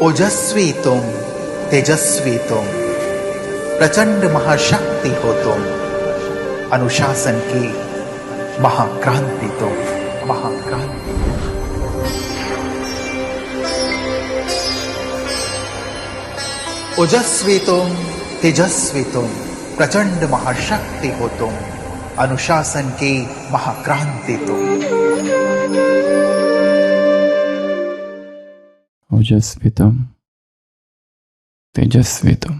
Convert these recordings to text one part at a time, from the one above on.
ओजस्वी तुम, तेजस्वी तुम, प्रचंड महाशक्ति हो तुम, अनुशासन की महाक्रांति तुम, महाक्रांति। ओजस्वी तुम, तेजस्वी तुम, प्रचंड महाशक्ति हो तुम, अनुशासन की महाक्रांति तुम। ओजस्वी तुम, तेजस्वी तुम,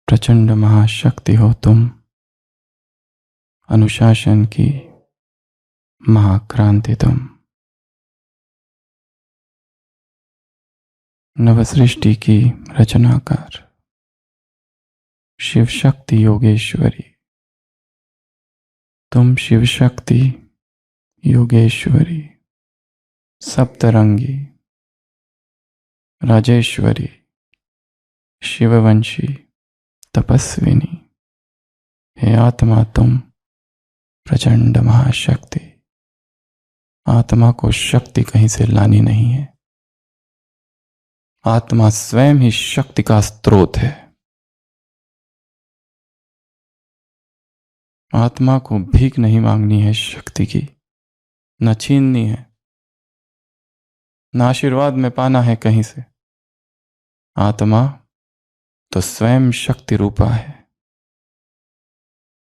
प्रचंड महाशक्ति हो तुम, अनुशासन की महाक्रांति तुम। नवसृष्टि की रचनाकार शिव शक्ति योगेश्वरी, तुम शिव शक्ति योगेश्वरी, सप्तरंगी, राजेश्वरी, शिववंशी, तपस्विनी, हे आत्मा तुम प्रचंड महाशक्ति। आत्मा को शक्ति कहीं से लानी नहीं है, आत्मा स्वयं ही शक्ति का स्रोत है। आत्मा को भीख नहीं मांगनी है शक्ति की, न छीननी है, न आशीर्वाद में पाना है कहीं से। आत्मा तो स्वयं शक्ति रूपा है,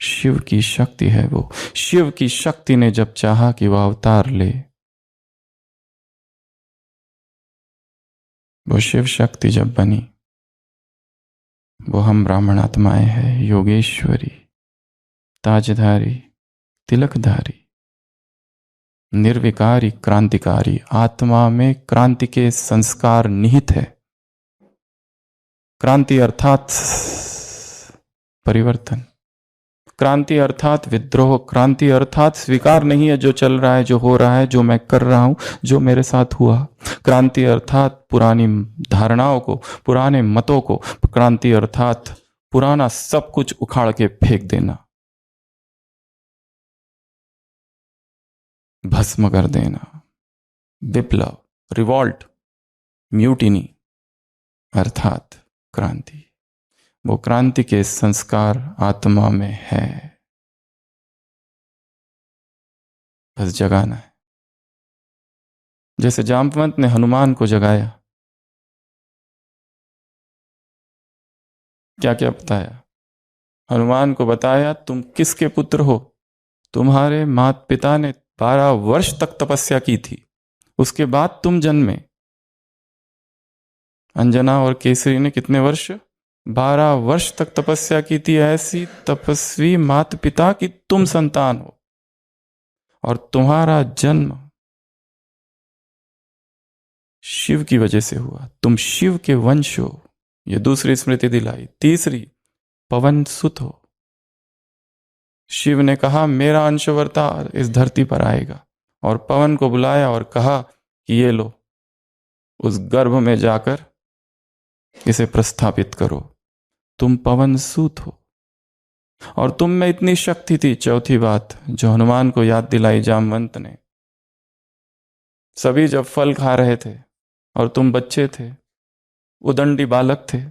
शिव की शक्ति है वो। शिव की शक्ति ने जब चाहा कि वह अवतार ले, वो शिव शक्ति जब बनी, वो हम ब्राह्मण आत्माएं हैं, योगेश्वरी, ताजधारी, तिलकधारी, निर्विकारी, क्रांतिकारी। आत्मा में क्रांति के संस्कार निहित है। क्रांति अर्थात परिवर्तन, क्रांति अर्थात विद्रोह, क्रांति अर्थात स्वीकार नहीं है जो चल रहा है, जो हो रहा है, जो मैं कर रहा हूं, जो मेरे साथ हुआ। क्रांति अर्थात पुरानी धारणाओं को, पुराने मतों को, क्रांति अर्थात पुराना सब कुछ उखाड़ के फेंक देना, भस्म कर देना। विप्लव, रिवॉल्ट, म्यूटिनी अर्थात क्रांति। वो क्रांति के संस्कार आत्मा में है, बस जगाना है। जैसे जामवंत ने हनुमान को जगाया, क्या क्या बताया? हनुमान को बताया तुम किसके पुत्र हो। तुम्हारे माता पिता ने 12 वर्ष तक तपस्या की थी, उसके बाद तुम जन्मे। अंजना और केसरी ने कितने वर्ष? 12 वर्ष तक तपस्या की थी। ऐसी तपस्वी माता पिता की तुम संतान हो, और तुम्हारा जन्म शिव की वजह से हुआ। तुम शिव के वंश हो, ये दूसरी स्मृति दिलाई। तीसरी, पवन सुत हो। शिव ने कहा मेरा अंशवरता इस धरती पर आएगा, और पवन को बुलाया और कहा कि ये लो, उस गर्भ में जाकर इसे प्रस्थापित करो। तुम पवन सूत हो, और तुम में इतनी शक्ति थी। चौथी बात जो हनुमान को याद दिलाई जामवंत ने, सभी जब फल खा रहे थे और तुम बच्चे थे, उदंडी बालक थे,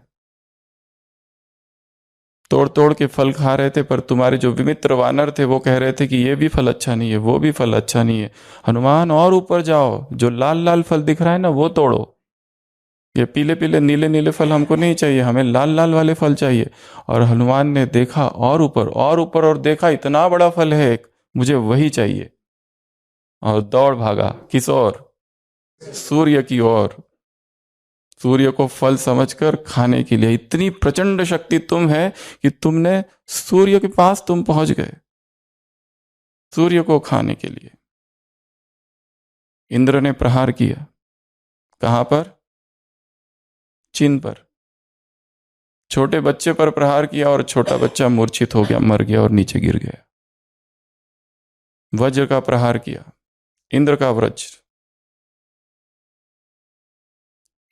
तोड़ तोड़ के फल खा रहे थे, पर तुम्हारे जो विमित्र वानर थे वो कह रहे थे कि ये भी फल अच्छा नहीं है, वो भी फल अच्छा नहीं है। हनुमान और ऊपर जाओ, जो लाल लाल फल दिख रहा है ना वो तोड़ो, ये पीले पीले नीले नीले फल हमको नहीं चाहिए, हमें लाल लाल वाले फल चाहिए। और हनुमान ने देखा और ऊपर और ऊपर, और देखा इतना बड़ा फल है एक, मुझे वही चाहिए, और दौड़ भागा किस ओर? सूर्य की ओर। सूर्य को फल समझकर खाने के लिए। इतनी प्रचंड शक्ति तुम है कि तुमने सूर्य के पास तुम पहुंच गए, सूर्य को खाने के लिए। इंद्र ने प्रहार किया, कहां पर? चिन्ह पर। छोटे बच्चे पर प्रहार किया, और छोटा बच्चा मूर्छित हो गया, मर गया और नीचे गिर गया। वज्र का प्रहार किया, इंद्र का वज्र,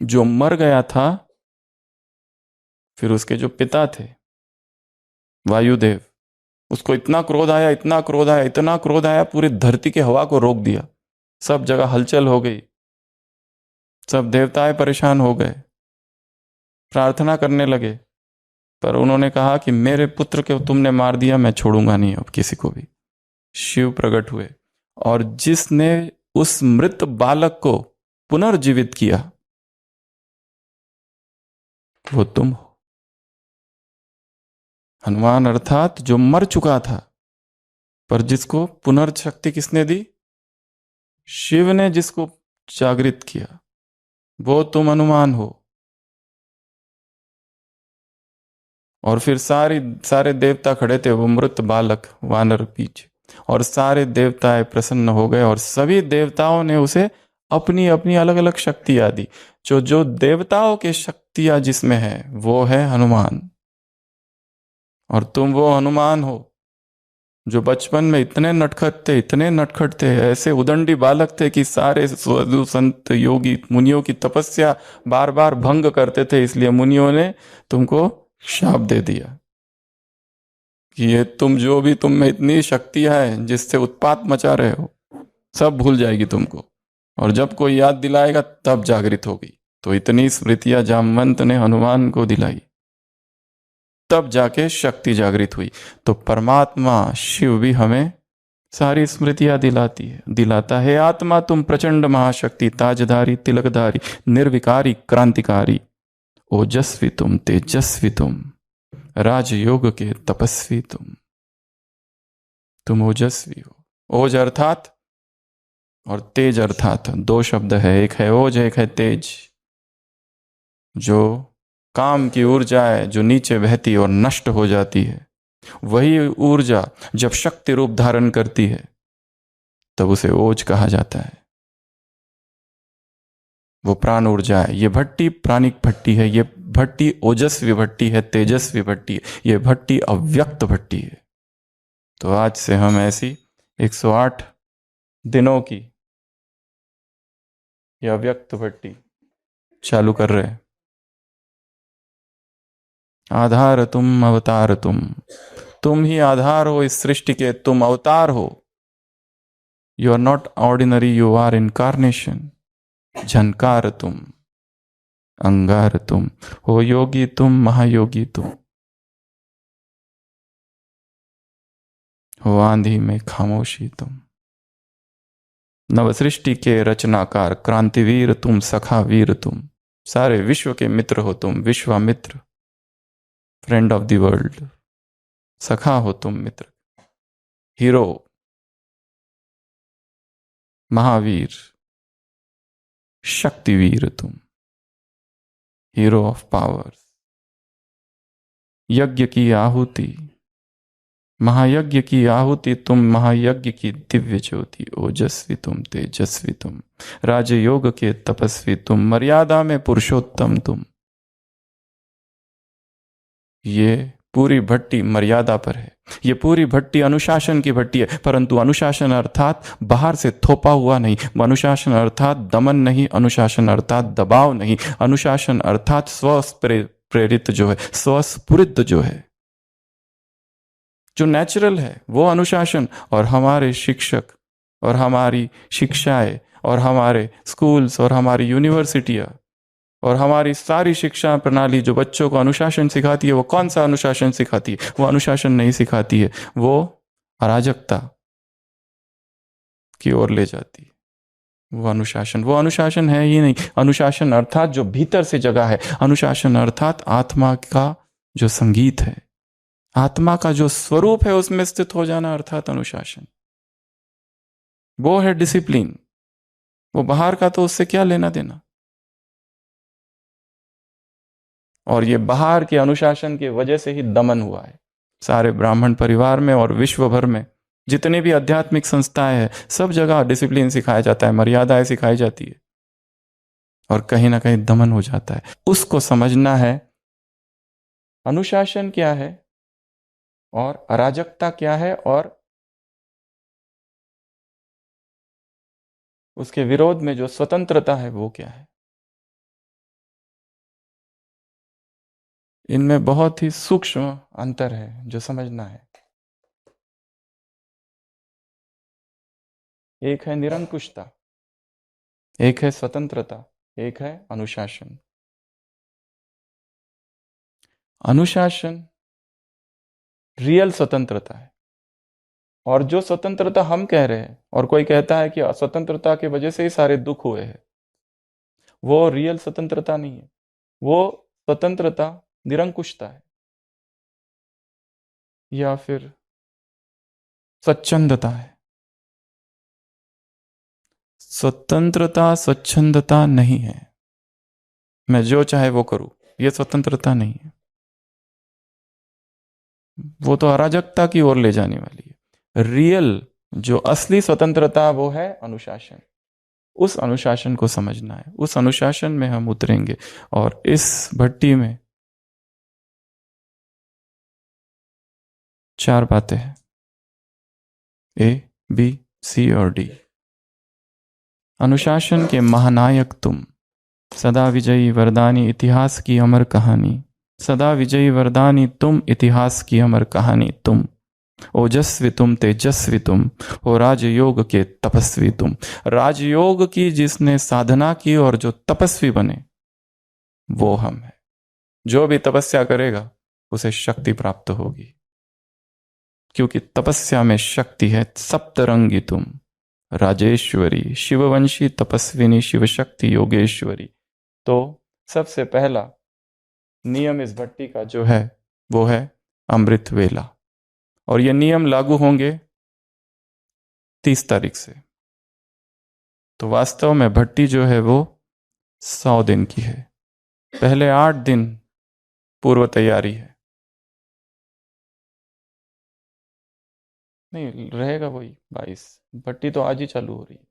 जो मर गया था। फिर उसके जो पिता थे वायुदेव, उसको इतना क्रोध आया, इतना क्रोध आया, इतना क्रोध आया, पूरी धरती की हवा को रोक दिया। सब जगह हलचल हो गई, सब देवताएं परेशान हो गए, प्रार्थना करने लगे। पर उन्होंने कहा कि मेरे पुत्र को तुमने मार दिया, मैं छोड़ूंगा नहीं अब किसी को भी। शिव प्रकट हुए और जिसने उस मृत बालक को पुनर्जीवित किया वो तुम हो। हनुमान अर्थात जो मर चुका था, पर जिसको पुनर्शक्ति किसने दी? शिव ने जिसको जागृत किया, वो तुम हनुमान हो। और फिर सारे देवता खड़े थे, वो मृत बालक वानर पीछे, और सारे देवताएं प्रसन्न हो गए और सभी देवताओं ने उसे अपनी अपनी अलग अलग शक्तियां दी। जो जो देवताओं की शक्तियां जिसमें है वो है हनुमान। और तुम वो हनुमान हो जो बचपन में इतने नटखट थे, ऐसे उदंडी बालक थे कि सारे साधु संत योगी मुनियों की तपस्या बार बार भंग करते थे, इसलिए मुनियों ने तुमको शाप दे दिया कि ये तुम जो भी तुम में इतनी शक्तियां हैं जिससे उत्पात मचा रहे हो, सब भूल जाएगी तुमको, और जब कोई याद दिलाएगा तब जागृत होगी। तो इतनी स्मृतियां जामवंत ने हनुमान को दिलाई, तब जाके शक्ति जागृत हुई। तो परमात्मा शिव भी हमें सारी स्मृतियां दिलाता है। आत्मा तुम प्रचंड महाशक्ति, ताजधारी तिलकधारी, निर्विकारी क्रांतिकारी, ओजस्वी तुम तेजस्वी तुम, राजयोग के तपस्वी तुम ओजस्वी हो। ओज अर्थात और तेज अर्थात दो शब्द है, एक है ओज, एक है तेज। जो काम की ऊर्जा है जो नीचे बहती और नष्ट हो जाती है, वही ऊर्जा जब शक्ति रूप धारण करती है तब उसे ओज कहा जाता है। वो प्राण ऊर्जा है। ये भट्टी प्राणिक भट्टी है, ये भट्टी ओजस्वी भट्टी है, तेजस्वी भट्टी है, ये भट्टी अव्यक्त भट्टी है। तो आज से हम ऐसी 108 दिनों की यह अव्यक्त भट्टी चालू कर रहे हैं। आधार तुम अवतार तुम ही आधार हो इस सृष्टि के, तुम अवतार हो। You are not ordinary, you are incarnation. झनकार तुम, अंगार तुम हो, योगी तुम, महायोगी तुम हो, आंधी में खामोशी तुम। नवसृष्टि के रचनाकार, क्रांतिवीर तुम, सखा वीर तुम। सारे विश्व के मित्र हो तुम, Vishwamitra, friend of the world. सखा हो तुम, मित्र, हीरो, महावीर, शक्तिवीर तुम, हीरो ऑफ पावर। यज्ञ की आहुति, महायज्ञ की आहुति तुम, महायज्ञ की दिव्य ज्योति। ओजस्वी तुम, तेजस्वी तुम, राजयोग के तपस्वी तुम, मर्यादा में पुरुषोत्तम तुम। ये पूरी भट्टी मर्यादा पर है। ये पूरी भट्टी अनुशासन की भट्टी है, परंतु अनुशासन अर्थात बाहर से थोपा हुआ नहीं, अनुशासन अर्थात दमन नहीं, अनुशासन अर्थात दबाव नहीं, अनुशासन अर्थात प्रेरित जो है, स्वस्फुरित जो है, जो नेचुरल है, वो अनुशासन। और हमारे शिक्षक और हमारी शिक्षाएं और हमारे स्कूल्स और हमारी यूनिवर्सिटियां और हमारी सारी शिक्षा प्रणाली जो बच्चों को अनुशासन सिखाती है, वो कौन सा अनुशासन सिखाती है? वो अनुशासन नहीं सिखाती है, वो अराजकता की ओर ले जाती है। वो अनुशासन है ही नहीं। अनुशासन अर्थात जो भीतर से जगह है, अनुशासन अर्थात आत्मा का जो संगीत है, आत्मा का जो स्वरूप है, उसमें स्थित हो जाना अर्थात अनुशासन। वो है डिसिप्लिन। वो बाहर का तो उससे क्या लेना देना। और ये बाहर के अनुशासन की वजह से ही दमन हुआ है सारे ब्राह्मण परिवार में और विश्व भर में। जितनी भी आध्यात्मिक संस्थाएं हैं, सब जगह डिसिप्लिन सिखाया जाता है, मर्यादाएं सिखाई जाती है, और कहीं ना कहीं दमन हो जाता है। उसको समझना है अनुशासन क्या है और अराजकता क्या है, और उसके विरोध में जो स्वतंत्रता है वो क्या है। इनमें बहुत ही सूक्ष्म अंतर है जो समझना है। एक है निरंकुशता, एक है स्वतंत्रता, एक है अनुशासन। अनुशासन रियल स्वतंत्रता है, और जो स्वतंत्रता हम कह रहे हैं और कोई कहता है कि स्वतंत्रता की वजह से ही सारे दुख हुए हैं, वो रियल स्वतंत्रता नहीं है। वो स्वतंत्रता निरंकुशता है, या फिर स्वच्छंदता है। स्वतंत्रता स्वच्छंदता नहीं है, मैं जो चाहे वो करूं, ये स्वतंत्रता नहीं है। वो तो अराजकता की ओर ले जाने वाली है। रियल जो असली स्वतंत्रता वो है अनुशासन। उस अनुशासन को समझना है, उस अनुशासन में हम उतरेंगे। और इस भट्टी में 4 बातें हैं, A, B, C और D। अनुशासन के महानायक तुम, सदा विजयी वरदानी इतिहास की अमर कहानी। सदा विजयी वरदानी तुम, इतिहास की अमर कहानी तुम। ओजस्वी तुम, तेजस्वी तुम, हो राजयोग के तपस्वी तुम। राजयोग की जिसने साधना की और जो तपस्वी बने, वो हम हैं। जो भी तपस्या करेगा उसे शक्ति प्राप्त होगी, क्योंकि तपस्या में शक्ति है। सप्तरंगी तुम, राजेश्वरी, शिववंशी तपस्विनी, शिव शक्ति योगेश्वरी। तो सबसे पहला नियम इस भट्टी का जो है वो है अमृत वेला, और ये नियम लागू होंगे 30 तारीख से। तो वास्तव में भट्टी जो है वो 100 दिन की है। पहले 8 दिन पूर्व तैयारी है, नहीं रहेगा वही 22। भट्टी तो आज ही चालू हो रही है।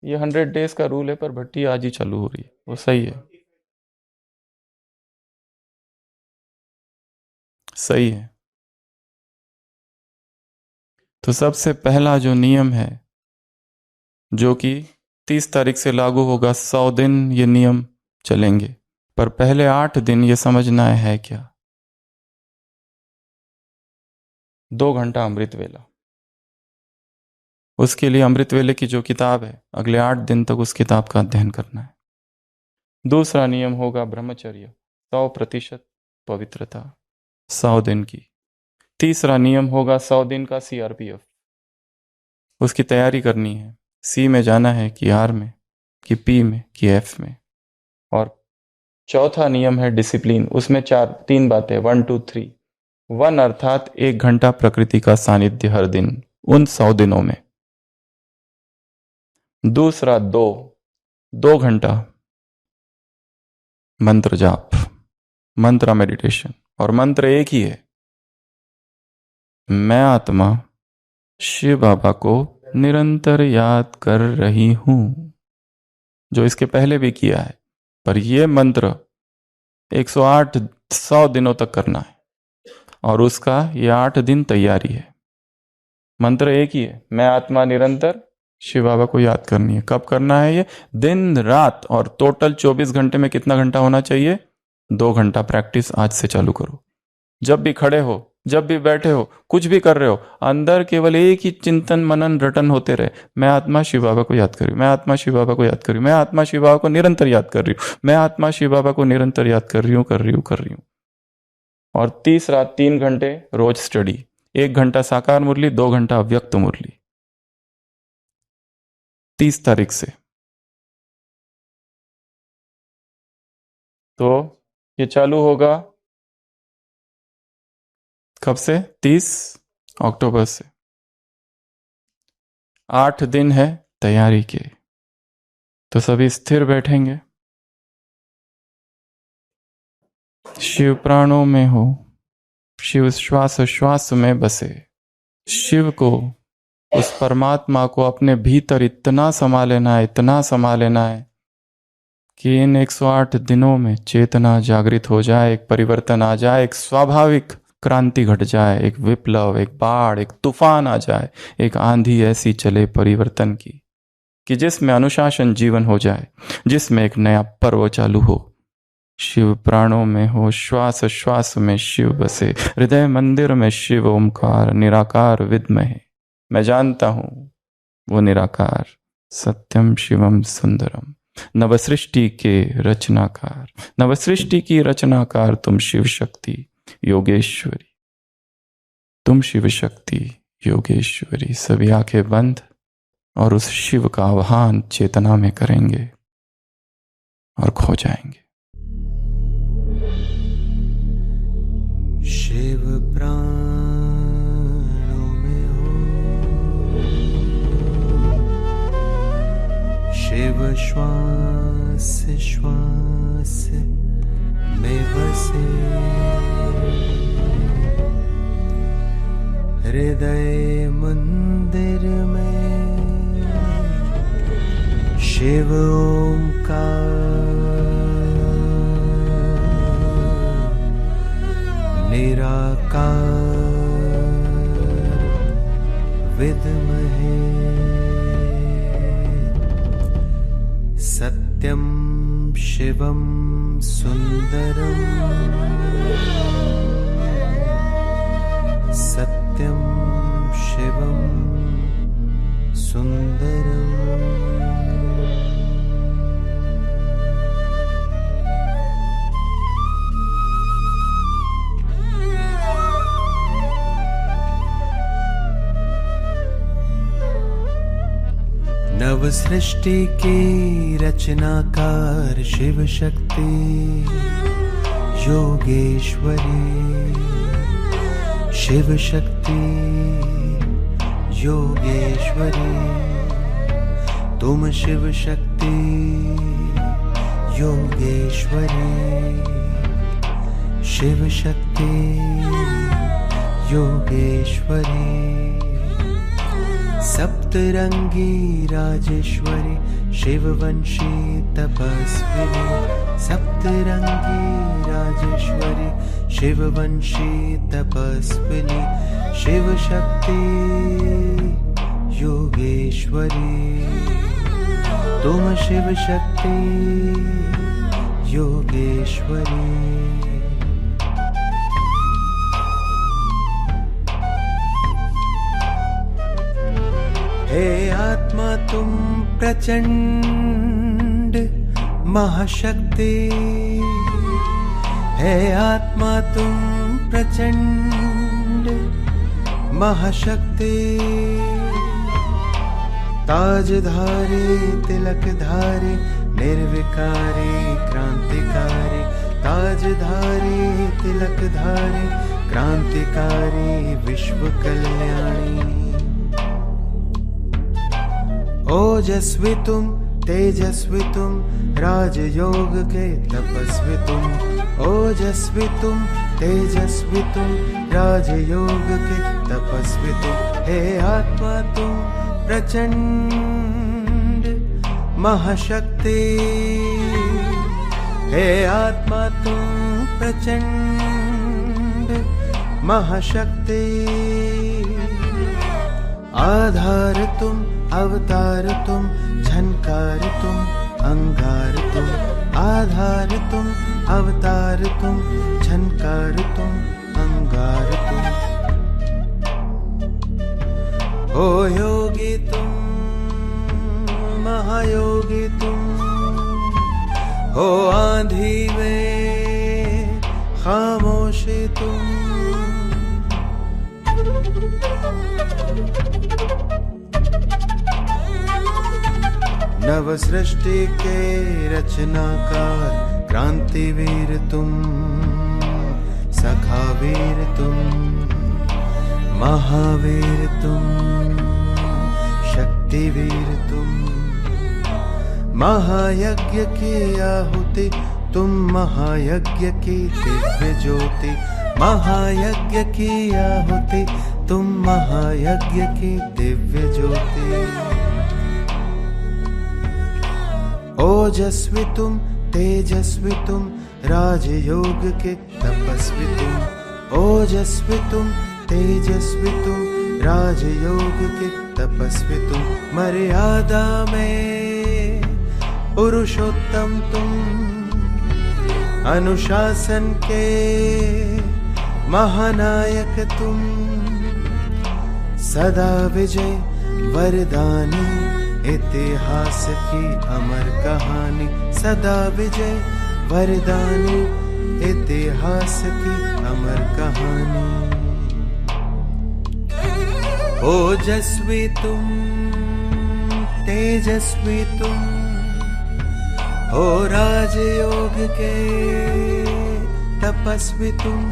ये 100 डेज का रूल है, पर भट्टी आज ही चालू हो रही है, वो सही है, सही है। तो सबसे पहला जो नियम है, जो कि 30 तारीख से लागू होगा, 100 दिन ये नियम चलेंगे, पर पहले 8 दिन ये समझना है क्या? 2 घंटा अमृत वेला। उसके लिए अमृत वेले की जो किताब है, अगले 8 दिन तक उस किताब का अध्ययन करना है। दूसरा नियम होगा ब्रह्मचर्य, 100% पवित्रता, 100 दिन की। तीसरा नियम होगा 100 दिन का CRPF, उसकी तैयारी करनी है। C में जाना है कि R में, कि P में, कि F में। और चौथा नियम है डिसिप्लिन, उसमें 3 बातें, 1 2 3। 1 अर्थात 1 घंटा प्रकृति का सानिध्य हर दिन, उन 100 दिनों में। दूसरा 2 घंटा मंत्र जाप, मंत्र मेडिटेशन। और मंत्र एक ही है, मैं आत्मा शिव बाबा को निरंतर याद कर रही हूं, जो इसके पहले भी किया है। पर यह मंत्र 108 100 दिनों तक करना है, और उसका ये 8 दिन तैयारी है। मंत्र एक ही है, मैं आत्मा निरंतर शिव बाबा को याद करनी है। कब करना है ये? दिन रात। और टोटल 24 घंटे में कितना घंटा होना चाहिए? 2 घंटा। प्रैक्टिस आज से चालू करो। जब भी खड़े हो, जब भी बैठे हो, कुछ भी कर रहे हो, अंदर केवल एक ही चिंतन मनन रटन होते रहे, मैं आत्मा शिव बाबा को याद कर रही हूं, मैं आत्मा शिव बाबा को याद कर रही हूं, मैं आत्मा शिव बाबा को निरंतर याद कर रही हूं, मैं आत्मा शिव बाबा को निरंतर याद कर रही हूं। और तीसरा 3 घंटे रोज स्टडी, 1 घंटा साकार मुरली, 2 घंटा अव्यक्त मुरली, 30 तारीख से। तो ये चालू होगा कब से? 30 अक्टूबर से। 8 दिन है तैयारी के। तो सभी स्थिर बैठेंगे, शिव प्राणों में हो, शिव श्वास श्वास में बसे। शिव को, उस परमात्मा को अपने भीतर इतना समा लेना है, इतना समा लेना है कि इन 108 दिनों में चेतना जागृत हो जाए, एक परिवर्तन आ जाए, एक स्वाभाविक क्रांति घट जाए, एक विप्लव, एक बाढ़, एक तूफान आ जाए, एक आंधी ऐसी चले परिवर्तन की कि जिसमें अनुशासन जीवन हो जाए, जिसमें एक नया पर्व चालू हो। शिव प्राणों में हो, श्वास श्वास में शिव बसे, हृदय मंदिर में शिव ओमकार, निराकार विद्महे। मैं जानता हूं वो निराकार सत्यम शिवम सुंदरम। नवसृष्टि के रचनाकार, नवसृष्टि की रचनाकार तुम शिव शक्ति योगेश्वरी, तुम शिव शक्ति योगेश्वरी। सभी आंखें बंद और उस शिव का आह्वान चेतना में करेंगे और खो जाएंगे। शिव प्राणों में हो, शिव श्वास श्वास में बसे, हृदय मंदिर में शिव ओंकार, निराकार विद्महे सत्यं शिवं सुंदरम्, सत्यं शिवं सुंदरम्। नव सृष्टि की रचनाकार शिव शक्ति योगेश्वरी, शिव शक्ति योगेश्वरी, तुम शिव शक्ति योगेश्वरी, शिव शक्ति योगेश्वरी, सप्तरंगी राजेश्वरी, शिववंशी तपस्विनी, सप्तरंगी राजेश्वरी, शिववंशी तपस्विनी, शिव शक्ति योगेश्वरी, तुम शिव शक्ति योगेश्वरी। हे आत्मा तुम प्रचंड महाशक्ति, हे आत्मा तुम प्रचंड महाशक्ति, ताजधारी तिलकधारी निर्विकारी क्रांतिकारी, ताजधारी तिलकधारी क्रांतिकारी विश्व कल्याणी, ओजस्वी तुम तेजस्वी तुम राजयोग के तपस्वी तुम, ओजस्वी तुम तेजस्वी तुम राजयोग के तपस्वी तुम, हे आत्मा तुम प्रचंड महाशक्ति, हे आत्मा तुम प्रचंड महाशक्ति, आधार तुम अवतार तुम झनकार तुम अंगार तुम, आधार तुम अवतार तुम झनकार तुम अंगार तुम, हो योगी तुम महायोगी तुम, हो आंधी में खामोशी तुम, नव सृष्टि के रचनाकार क्रांतिवीर तुम, सखावीर तुम, महावीर तुम, शक्तिवीर तुम, महायज्ञ की आहुति तुम, महायज्ञ की दिव्य ज्योति, महायज्ञ की आहुति तुम, महायज्ञ की दिव्य ज्योति, ओजस्वी तुम तेजस्वी तुम राजयोग के तपस्वी तुम, ओजस्वी तुम तेजस्वी तुम राजयोग के तपस्वी तुम, मर्यादा में पुरुषोत्तम तुम, अनुशासन के महानायक तुम, सदा विजय वरदानी इतिहास की अमर कहानी सदा विजय वरदानी, इतिहास की अमर कहानी। ओजस्वी तुम, तेजस्वी तुम, हो राजयोग के तपस्वी तुम,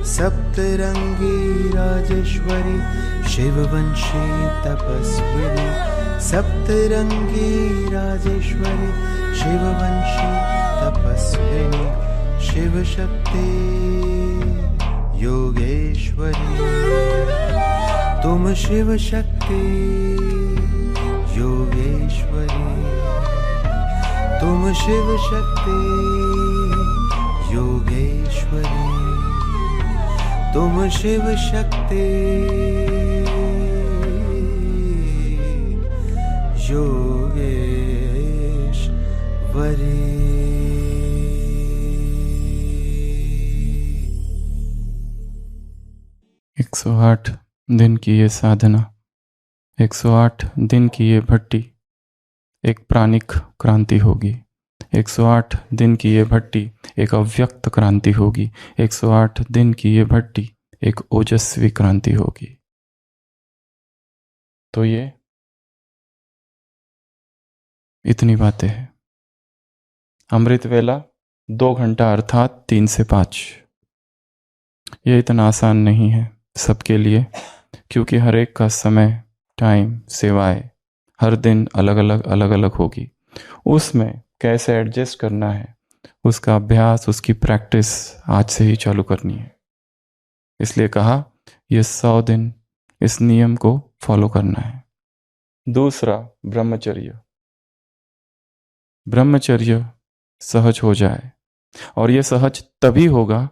सप्तरंगी राजेश्वरी शिववंशी तपस्विनी, सप्तरंगी राजेश्वरी शिववंशी तपस्विनी, शिव शक्ति योगेश्वरी, तुम शिव शक्ति योगेश्वरी, तुम शिव शक्ति योगेश्वरी, तुम शिव शक्ति योगेश्वरी। 108 दिन की ये साधना, 108 दिन की ये भट्टी एक प्राणिक क्रांति होगी। 108 दिन की ये भट्टी एक अव्यक्त क्रांति होगी। 108 दिन की ये भट्टी एक ओजस्वी क्रांति होगी। तो ये इतनी बातें हैं। अमृत वेला 2 घंटा अर्थात 3 से 5। ये इतना आसान नहीं है सबके लिए, क्योंकि हर एक का समय, टाइम, सेवाएं हर दिन अलग अलग होगी। उसमें कैसे एडजस्ट करना है, उसका अभ्यास, उसकी प्रैक्टिस आज से ही चालू करनी है। इसलिए कहा ये 100 दिन इस नियम को फॉलो करना है। दूसरा, ब्रह्मचर्य। ब्रह्मचर्य सहज हो जाए, और ये सहज तभी होगा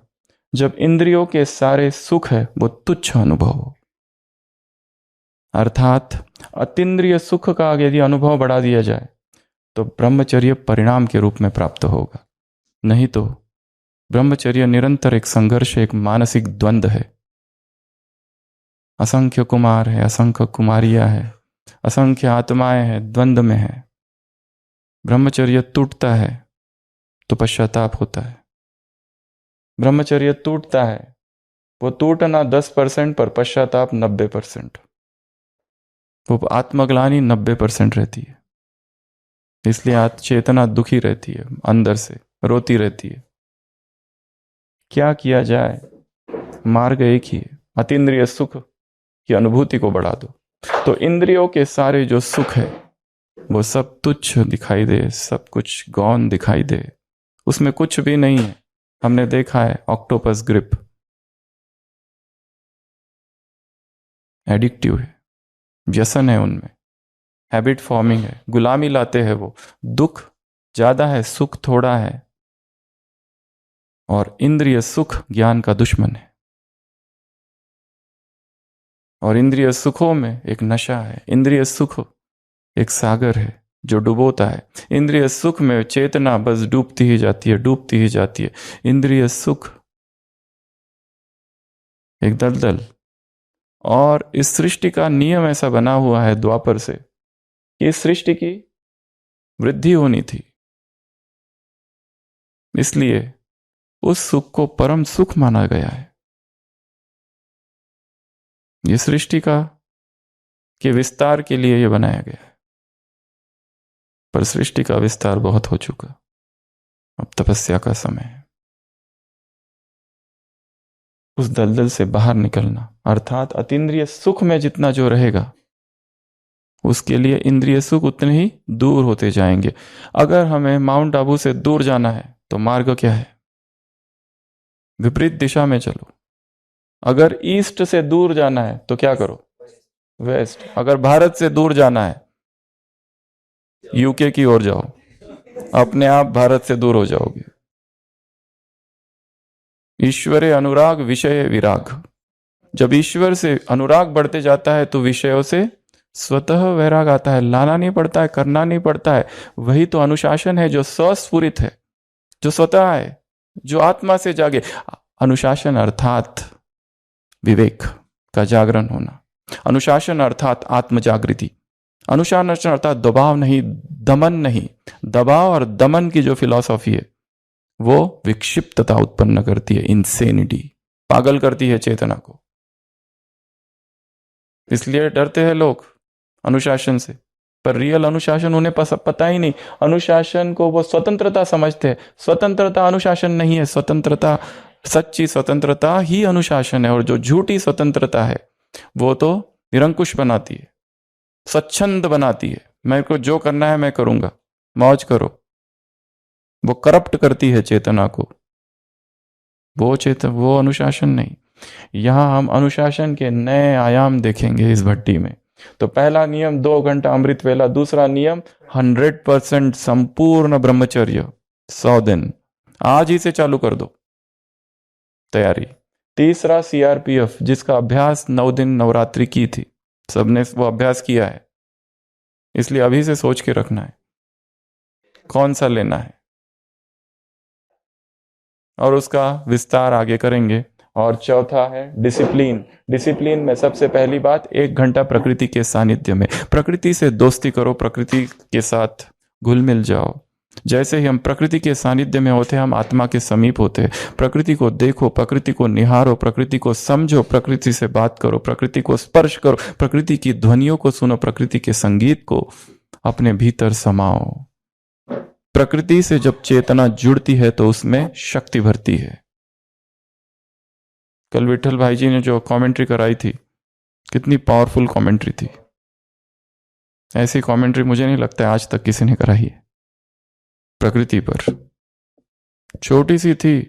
जब इंद्रियों के सारे सुख है वो तुच्छ अनुभव हो। अर्थात अतीन्द्रिय सुख का यदि अनुभव बढ़ा दिया जाए तो ब्रह्मचर्य परिणाम के रूप में प्राप्त होगा। नहीं तो ब्रह्मचर्य निरंतर एक संघर्ष, एक मानसिक द्वंद्व है। असंख्य कुमार है, असंख्य कुमारियां है, असंख्य आत्माएं हैं, द्वंद्व में है। ब्रह्मचर्य टूटता है तो पश्चाताप होता है। ब्रह्मचर्य टूटता है, वो टूटना 10% पर पश्चाताप 90%। वो आत्मग्लानि 90% रहती है। इसलिए चेतना दुखी रहती है, अंदर से रोती रहती है। क्या किया जाए? मार्ग एक ही है, अतीन्द्रिय सुख की अनुभूति को बढ़ा दो। तो इंद्रियों के सारे जो सुख है वो सब तुच्छ दिखाई दे, सब कुछ गौण दिखाई दे, उसमें कुछ भी नहीं है। हमने देखा है ऑक्टोपस ग्रिप एडिक्टिव है, व्यसन है उनमें, हैबिट फॉर्मिंग है, गुलामी लाते हैं वो। दुख ज्यादा है, सुख थोड़ा है, और इंद्रिय सुख ज्ञान का दुश्मन है। और इंद्रिय सुखों में एक नशा है, इंद्रिय सुख एक सागर है जो डुबोता है। इंद्रिय सुख में चेतना बस डूबती ही जाती है, डूबती ही जाती है। इंद्रिय सुख एक दलदल। और इस सृष्टि का नियम ऐसा बना हुआ है द्वापर से कि इस सृष्टि की वृद्धि होनी थी, इसलिए उस सुख को परम सुख माना गया है। ये सृष्टि के विस्तार के लिए यह बनाया गया है, पर सृष्टि का विस्तार बहुत हो चुका, अब तपस्या का समय है। उस दलदल से बाहर निकलना, अर्थात अतीन्द्रिय सुख में जितना जो रहेगा उसके लिए इंद्रिय सुख उतने ही दूर होते जाएंगे। अगर हमें माउंट आबू से दूर जाना है तो मार्ग क्या है? विपरीत दिशा में चलो। अगर ईस्ट से दूर जाना है तो क्या करो? वेस्ट। अगर भारत से दूर जाना है यूके की ओर जाओ, अपने आप भारत से दूर हो जाओगे। ईश्वरे अनुराग विषय विराग। जब ईश्वर से अनुराग बढ़ते जाता है तो विषयों से स्वतः वैराग आता है। लाना नहीं पड़ता है, करना नहीं पड़ता है। वही तो अनुशासन है जो स्वस्फुरित है, जो स्वतः है, जो आत्मा से जागे। अनुशासन अर्थात विवेक का जागरण होना, अनुशासन अर्थात आत्म जागृति। अनुशासन अर्थात दबाव नहीं, दमन नहीं। दबाव और दमन की जो फिलॉसफी है वो विक्षिप्तता उत्पन्न करती है, इंसेनिटी, पागल करती है चेतना को। इसलिए डरते हैं लोग अनुशासन से, पर रियल अनुशासन उन्हें पता ही नहीं। अनुशासन को वो स्वतंत्रता समझते हैं। स्वतंत्रता अनुशासन नहीं है। स्वतंत्रता, सच्ची स्वतंत्रता ही अनुशासन है। और जो झूठी स्वतंत्रता है वो तो निरंकुश बनाती है, स्वच्छंद बनाती है। मेरे को जो करना है मैं करूंगा, मौज करो। वो करप्ट करती है चेतना को। वो अनुशासन नहीं। यहां हम अनुशासन के नए आयाम देखेंगे इस भट्टी में। तो पहला नियम 2 घंटा अमृत वेला। दूसरा नियम 100% संपूर्ण ब्रह्मचर्य 100 दिन। आज ही से चालू कर दो तैयारी। तीसरा CRPF, जिसका अभ्यास 9 दिन नवरात्रि की थी, सबने वो अभ्यास किया है, इसलिए अभी से सोच के रखना है कौन सा लेना है, और उसका विस्तार आगे करेंगे। और चौथा है डिसिप्लिन। डिसिप्लिन में सबसे पहली बात 1 घंटा प्रकृति के सानिध्य में। प्रकृति से दोस्ती करो, प्रकृति के साथ घुल मिल जाओ। जैसे ही हम प्रकृति के सानिध्य में होते हैं, हम आत्मा के समीप होते हैं। प्रकृति को देखो, प्रकृति को निहारो, प्रकृति को समझो, प्रकृति से बात करो, प्रकृति को स्पर्श करो, प्रकृति की ध्वनियों को सुनो, प्रकृति के संगीत को अपने भीतर समाओ। प्रकृति से जब चेतना जुड़ती है तो उसमें शक्ति भरती है। कल विठल भाई जी ने जो कमेंट्री कराई थी, कितनी पावरफुल कमेंट्री थी। ऐसी कमेंट्री मुझे नहीं लगता है आज तक किसी ने कराई है प्रकृति पर। छोटी सी थी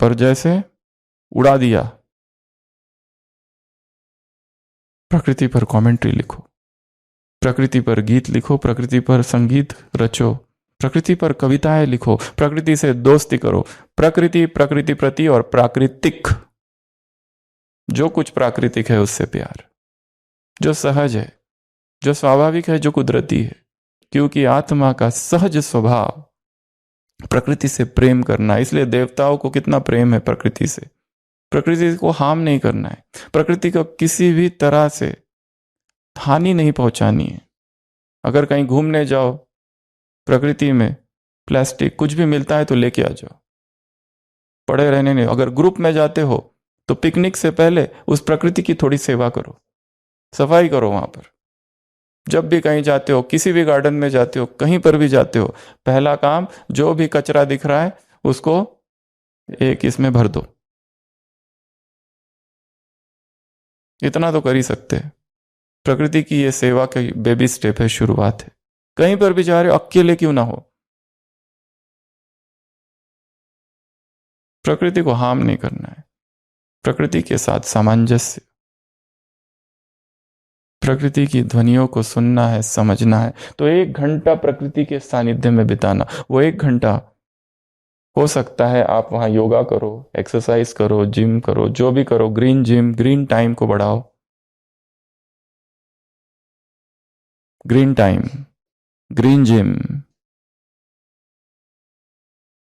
पर जैसे उड़ा दिया। प्रकृति पर कमेंट्री लिखो, प्रकृति पर गीत लिखो, प्रकृति पर संगीत रचो, प्रकृति पर कविताएं लिखो, प्रकृति से दोस्ती करो। प्रकृति, प्रकृति प्रति और प्राकृतिक, जो कुछ प्राकृतिक है उससे प्यार, जो सहज है, जो स्वाभाविक है, जो कुदरती है। क्योंकि आत्मा का सहज स्वभाव प्रकृति से प्रेम करना। इसलिए देवताओं को कितना प्रेम है प्रकृति से। प्रकृति को हार्म नहीं करना है, प्रकृति को किसी भी तरह से हानि नहीं पहुंचानी है। अगर कहीं घूमने जाओ, प्रकृति में प्लास्टिक कुछ भी मिलता है तो लेके आ जाओ, पड़े रहने नहीं। अगर ग्रुप में जाते हो तो पिकनिक से पहले उस प्रकृति की थोड़ी सेवा करो, सफाई करो वहां पर। जब भी कहीं जाते हो, किसी भी गार्डन में जाते हो, कहीं पर भी जाते हो, पहला काम जो भी कचरा दिख रहा है उसको एक इसमें भर दो। इतना तो कर ही सकते हैं। प्रकृति की ये सेवा की बेबी स्टेप है, शुरुआत है। कहीं पर भी जा रहे हो, अकेले क्यों ना हो, प्रकृति को हार्म नहीं करना है, प्रकृति के साथ सामंजस्य, प्रकृति की ध्वनियों को सुनना है, समझना है। तो 1 घंटा प्रकृति के सानिध्य में बिताना। वो 1 घंटा हो सकता है आप वहां योगा करो, एक्सरसाइज करो, जिम करो, जो भी करो, ग्रीन जिम, ग्रीन टाइम को बढ़ाओ, ग्रीन टाइम, ग्रीन जिम,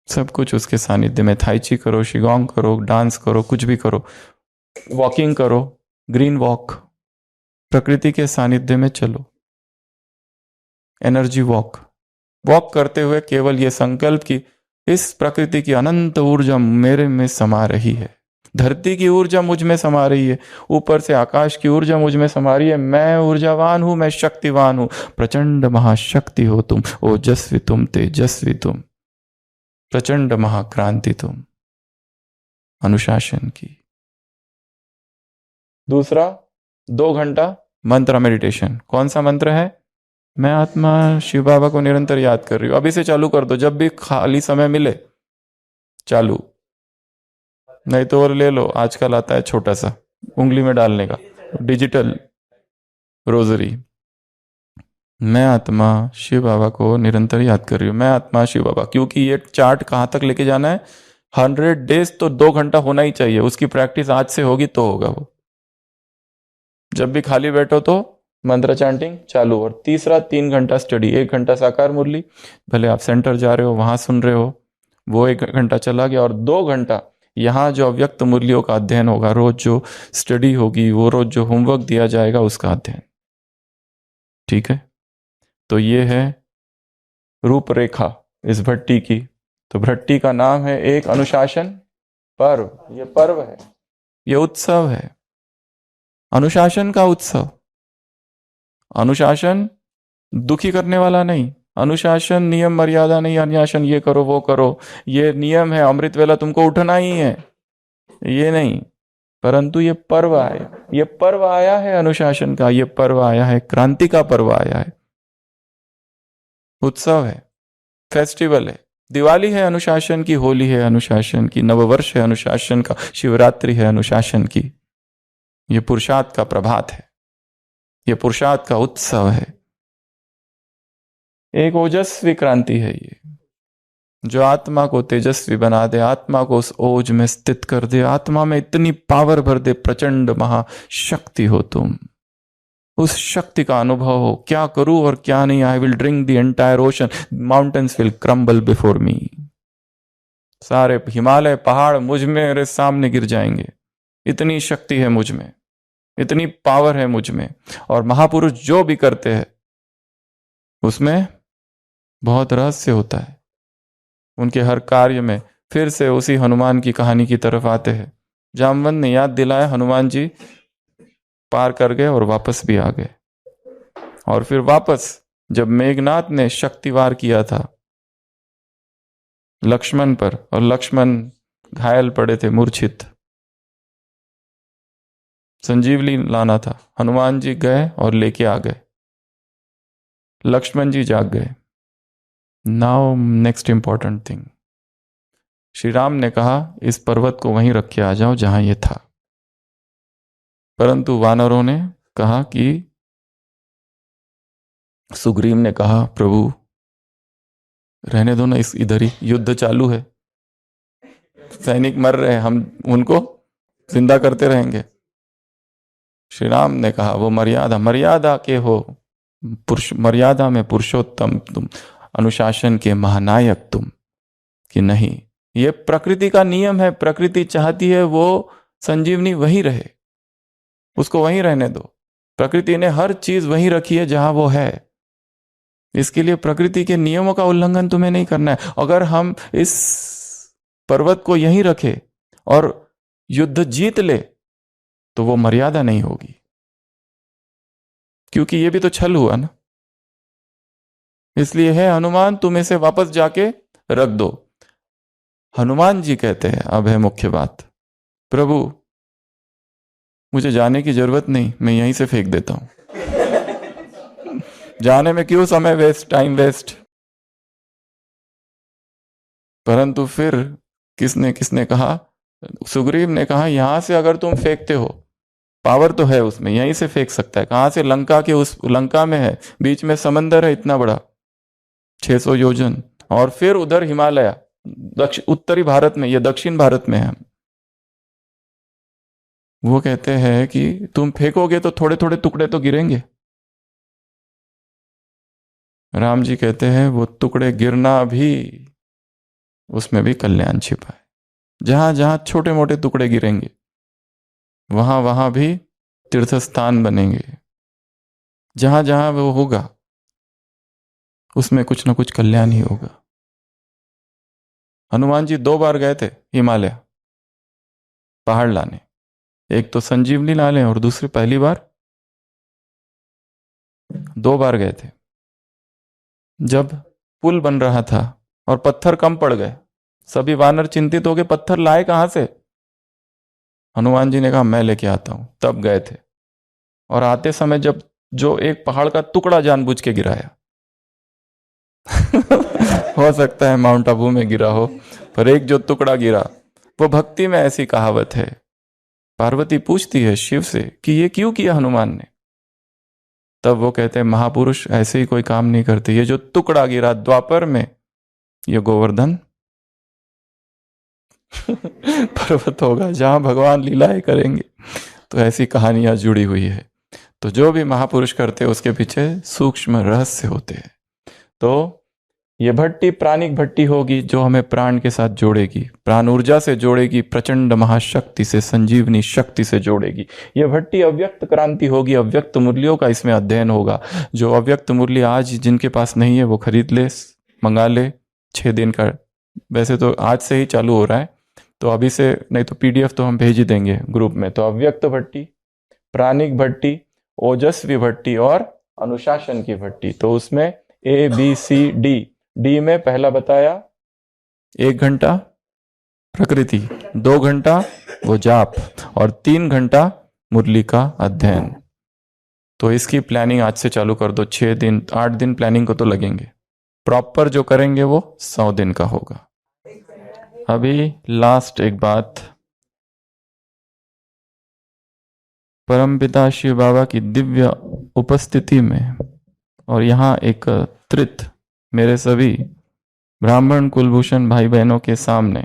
सब कुछ उसके सानिध्य में। थाईची करो, शिगोंग करो, डांस करो, कुछ भी करो, वॉकिंग करो, ग्रीन वॉक, प्रकृति के सानिध्य में चलो, एनर्जी वॉक। वॉक करते हुए केवल ये संकल्प कि इस प्रकृति की अनंत ऊर्जा मेरे में समा रही है, धरती की ऊर्जा मुझ में समा रही है, ऊपर से आकाश की ऊर्जा मुझ में समा रही है। मैं ऊर्जावान हूं, मैं शक्तिवान हूं। प्रचंड महाशक्ति हो तुम, ओजस्वी तुम, तेजस्वी तुम, प्रचंड महाक्रांति तुम। अनुशासन की। दूसरा 2 घंटा मंत्र मेडिटेशन। कौन सा मंत्र है? मैं आत्मा शिव बाबा को निरंतर याद कर रही हूं। अभी से चालू कर दो, जब भी खाली समय मिले चालू, नहीं तो और ले लो। आजकल आता है छोटा सा उंगली में डालने का डिजिटल रोजरी। मैं आत्मा शिव बाबा को निरंतर याद कर रही हूं, मैं आत्मा शिव बाबा। क्योंकि ये चार्ट कहां तक लेके जाना है? 100 डेज तो 2 घंटा होना ही चाहिए। उसकी प्रैक्टिस आज से होगी तो होगा वो। जब भी खाली बैठो तो मंत्र चैंटिंग चालू। और तीसरा 3 घंटा स्टडी। 1 घंटा साकार मुरली, भले आप सेंटर जा रहे हो वहां सुन रहे हो, वो 1 घंटा चला गया। और 2 घंटा यहाँ जो अव्यक्त मुरलियों का अध्ययन होगा, रोज जो स्टडी होगी, वो रोज जो होमवर्क दिया जाएगा उसका अध्ययन। ठीक है, तो ये है रूपरेखा इस भट्टी की। तो भट्टी का नाम है एक अनुशासन पर्व। ये पर्व है, ये उत्सव है, अनुशासन का उत्सव। अनुशासन दुखी करने वाला नहीं, अनुशासन नियम मर्यादा नहीं, अनुशासन ये करो वो करो, ये नियम है, अमृत वेला तुमको उठना ही है, ये नहीं। परंतु ये पर्व आया, ये पर्व आया है अनुशासन का, ये पर्व आया है क्रांति का पर्व आया है, उत्सव है, फेस्टिवल है। दिवाली है अनुशासन की, होली है अनुशासन की, नववर्ष है अनुशासन का, शिवरात्रि है अनुशासन की। ये पुरुषार्थ का प्रभात है, ये पुरुषार्थ का उत्सव है, एक ओजस्वी क्रांति है ये, जो आत्मा को तेजस्वी बना दे, आत्मा को उस ओज में स्थित कर दे, आत्मा में इतनी पावर भर दे, प्रचंड महाशक्ति हो तुम, उस शक्ति का अनुभव हो। क्या करूं और क्या नहीं, I will drink the entire ocean, mountains will crumble before me. सारे हिमालय पहाड़ मुझ में मेरे सामने गिर जाएंगे, इतनी शक्ति है मुझ में, इतनी पावर है मुझ में। और महापुरुष जो भी करते हैं उसमें बहुत रहस्य होता है, उनके हर कार्य में। फिर से उसी हनुमान की कहानी की तरफ आते हैं। जामवंत ने याद दिलाया, हनुमान जी पार कर गए और वापस भी आ गए। और फिर वापस जब मेघनाथ ने शक्तिवार किया था लक्ष्मण पर, और लक्ष्मण घायल पड़े थे, मूर्छित, संजीवनी लाना था, हनुमान जी गए और लेके आ गए, लक्ष्मण जी जाग गए। Now next important thing, Shri Ram ने कहा इस पर्वत को वहीं रख के आ जाओ जहां ये था। परंतु वानरों ने कहा कि, सुग्रीव ने कहा प्रभु रहने दो ना, इस इधर ही युद्ध चालू है, सैनिक मर रहे हैं, हम उनको जिंदा करते रहेंगे। श्री राम ने कहा वो मर्यादा, मर्यादा के हो पुरुष, मर्यादा में पुरुषोत्तम तुम, अनुशासन के महानायक तुम, कि नहीं, ये प्रकृति का नियम है, प्रकृति चाहती है वो संजीवनी वहीं रहे, उसको वहीं रहने दो। प्रकृति ने हर चीज वहीं रखी है जहां वो है, इसके लिए प्रकृति के नियमों का उल्लंघन तुम्हें नहीं करना है। अगर हम इस पर्वत को यहीं रखे और युद्ध जीत ले तो वो मर्यादा नहीं होगी, क्योंकि ये भी तो छल हुआ ना। इसलिए है हनुमान तुम इसे वापस जाके रख दो। हनुमान जी कहते हैं, अब है मुख्य बात, प्रभु मुझे जाने की जरूरत नहीं, मैं यहीं से फेंक देता हूं, जाने में क्यों समय वेस्ट, टाइम वेस्ट। परंतु फिर किसने कहा, सुग्रीव ने कहा यहां से अगर तुम फेंकते हो, पावर तो है उसमें, यहीं से फेंक सकता है। कहां से, लंका के, उस लंका में है, बीच में समंदर है इतना बड़ा 600 योजन, और फिर उधर हिमालय, उत्तरी भारत में, ये दक्षिण भारत में है। वो कहते हैं कि तुम फेंकोगे तो थोड़े थोड़े टुकड़े तो गिरेंगे। राम जी कहते हैं वो टुकड़े गिरना भी, उसमें भी कल्याण छिपा है। जहां जहां छोटे मोटे टुकड़े गिरेंगे वहां वहां भी तीर्थ स्थान बनेंगे, जहां जहां वो होगा उसमें कुछ ना कुछ कल्याण ही होगा। हनुमान जी 2 बार गए थे हिमालय पहाड़ लाने, एक तो संजीवनी लाने और दूसरी पहली बार 2 बार गए थे। जब पुल बन रहा था और पत्थर कम पड़ गए, सभी वानर चिंतित हो गए, पत्थर लाए कहां से। हनुमान जी ने कहा मैं लेके आता हूं, तब गए थे। और आते समय जब जो एक पहाड़ का टुकड़ा जानबूझ के गिराया हो सकता है माउंट आबू में गिरा हो, पर एक जो टुकड़ा गिरा, वो भक्ति में ऐसी कहावत है। पार्वती पूछती है शिव से कि ये क्यों किया हनुमान ने, तब वो कहते हैं महापुरुष ऐसे ही कोई काम नहीं करते। ये जो टुकड़ा गिरा द्वापर में, ये गोवर्धन पर्वत होगा जहां भगवान लीलाएं करेंगे। तो ऐसी कहानियां जुड़ी हुई है। तो जो भी महापुरुष करते हैं उसके पीछे सूक्ष्म रहस्य होते हैं। तो ये भट्टी प्राणिक भट्टी होगी जो हमें प्राण के साथ जोड़ेगी, प्राण ऊर्जा से जोड़ेगी, प्रचंड महाशक्ति से, संजीवनी शक्ति से जोड़ेगी। ये भट्टी अव्यक्त क्रांति होगी, अव्यक्त मुरलियों का इसमें अध्ययन होगा। जो अव्यक्त मुरली आज जिनके पास नहीं है वो खरीद ले, मंगा ले। 6 दिन का, वैसे तो आज से ही चालू हो रहा है, तो अभी से नहीं तो PDF तो हम भेज ही देंगे ग्रुप में। तो अव्यक्त भट्टी, प्राणिक भट्टी, ओजस्वी भट्टी और अनुशासन की भट्टी। तो उसमें ABCD, डी में पहला बताया 1 घंटा प्रकृति, 2 घंटा वो जाप और 3 घंटा मुरली का अध्ययन। तो इसकी प्लानिंग आज से चालू कर दो। 6 दिन 8 दिन प्लानिंग को तो लगेंगे, प्रॉपर जो करेंगे वो 100 दिन का होगा। अभी लास्ट एक बात, परमपिता शिव बाबा की दिव्य उपस्थिति में और यहाँ एकत्रित मेरे सभी ब्राह्मण कुलभूषण भाई बहनों के सामने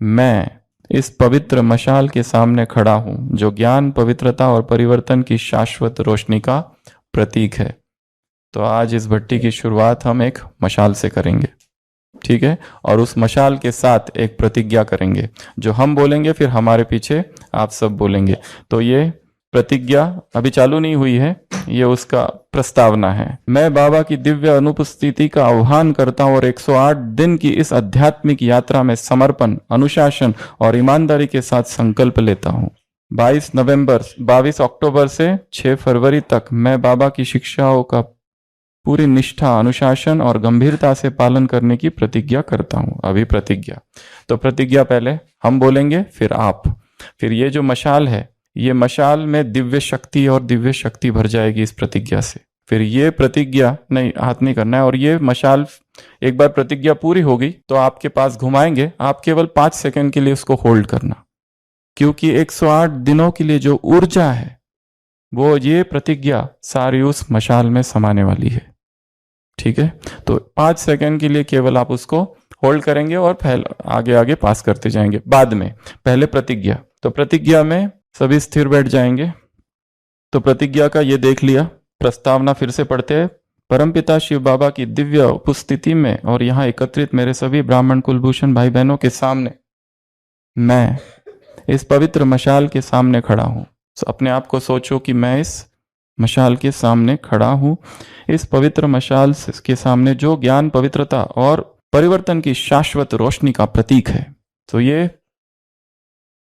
मैं इस पवित्र मशाल के सामने खड़ा हूं, जो ज्ञान, पवित्रता और परिवर्तन की शाश्वत रोशनी का प्रतीक है। तो आज इस भट्टी की शुरुआत हम एक मशाल से करेंगे, ठीक है? और उस मशाल के साथ एक प्रतिज्ञा करेंगे, जो हम बोलेंगे फिर हमारे पीछे आप सब बोलेंगे। तो ये प्रतिज्ञा अभी चालू नहीं हुई है, ये उसका प्रस्तावना है। मैं बाबा की दिव्य अनुपस्थिति का आह्वान करता हूँ और 108 दिन की इस आध्यात्मिक यात्रा में समर्पण, अनुशासन और ईमानदारी के साथ संकल्प लेता हूँ। 22 अक्टूबर से 6 फरवरी तक मैं बाबा की शिक्षाओं का पूरी निष्ठा, अनुशासन और गंभीरता से पालन करने की प्रतिज्ञा करता हूँ। अभी प्रतिज्ञा, तो प्रतिज्ञा पहले हम बोलेंगे फिर आप। फिर ये जो मशाल है, ये मशाल में दिव्य शक्ति और दिव्य शक्ति भर जाएगी इस प्रतिज्ञा से। फिर ये प्रतिज्ञा नहीं, हाथ नहीं करना है। और ये मशाल एक बार प्रतिज्ञा पूरी होगी तो आपके पास घुमाएंगे, आप केवल 5 सेकंड के लिए उसको होल्ड करना, क्योंकि 108 दिनों के लिए जो ऊर्जा है वो ये प्रतिज्ञा सारी उस मशाल में समाने वाली है, ठीक है? तो 5 सेकंड के लिए केवल आप उसको होल्ड करेंगे और आगे आगे पास करते जाएंगे बाद में। पहले प्रतिज्ञा, तो प्रतिज्ञा में सभी स्थिर बैठ जाएंगे। तो प्रतिज्ञा का ये देख लिया, प्रस्तावना फिर से पढ़ते हैं। परमपिता शिव बाबा की दिव्य उपस्थिति में और यहाँ एकत्रित मेरे सभी ब्राह्मण कुलभूषण भाई बहनों के सामने मैं इस पवित्र मशाल के सामने खड़ा हूँ। अपने आप को सोचो कि मैं इस मशाल के सामने खड़ा हूँ। इस पवित्र मशाल के सामने जो ज्ञान, पवित्रता और परिवर्तन की शाश्वत रोशनी का प्रतीक है। तो ये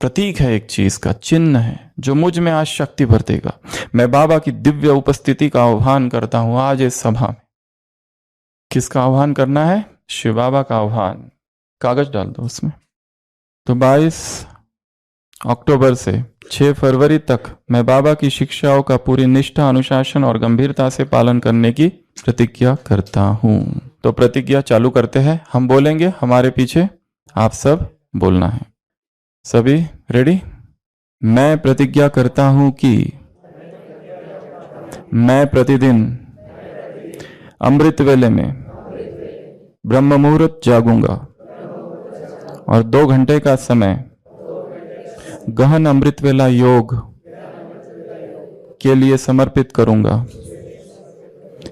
प्रतीक है, एक चीज का चिन्ह है जो मुझ में आज शक्ति भर देगा। मैं बाबा की दिव्य उपस्थिति का आह्वान करता हूं आज इस सभा में। किसका आह्वान करना है? शिव बाबा का आह्वान। कागज डाल दो उसमें। तो 22 अक्टूबर से 6 फरवरी तक मैं बाबा की शिक्षाओं का पूरी निष्ठा, अनुशासन और गंभीरता से पालन करने की प्रतिज्ञा करता हूं। तो प्रतिज्ञा चालू करते हैं, हम बोलेंगे, हमारे पीछे आप सब बोलना है। सभी रेडी? मैं प्रतिज्ञा करता हूं कि मैं प्रतिदिन अमृत वेले में ब्रह्म मुहूर्त जागूंगा और 2 घंटे का समय गहन अमृत वेला योग के लिए समर्पित करूंगा।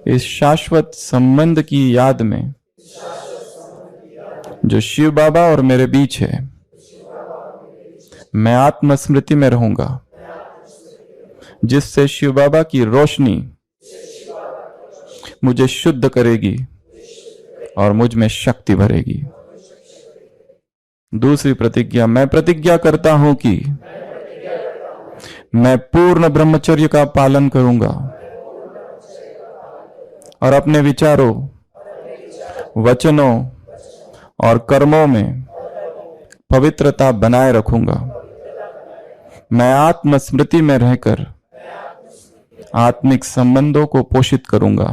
इस शाश्वत संबंध की याद में जो शिव बाबा और मेरे बीच है, मैं आत्मस्मृति में रहूंगा, जिससे शिव बाबा की रोशनी मुझे शुद्ध करेगी और मुझ में शक्ति भरेगी। दूसरी प्रतिज्ञा, मैं प्रतिज्ञा करता हूं कि मैं पूर्ण ब्रह्मचर्य का पालन करूंगा और अपने विचारों, वचनों और कर्मों में पवित्रता बनाए रखूंगा। मैं आत्मस्मृति में रहकर आत्मिक संबंधों को पोषित करूंगा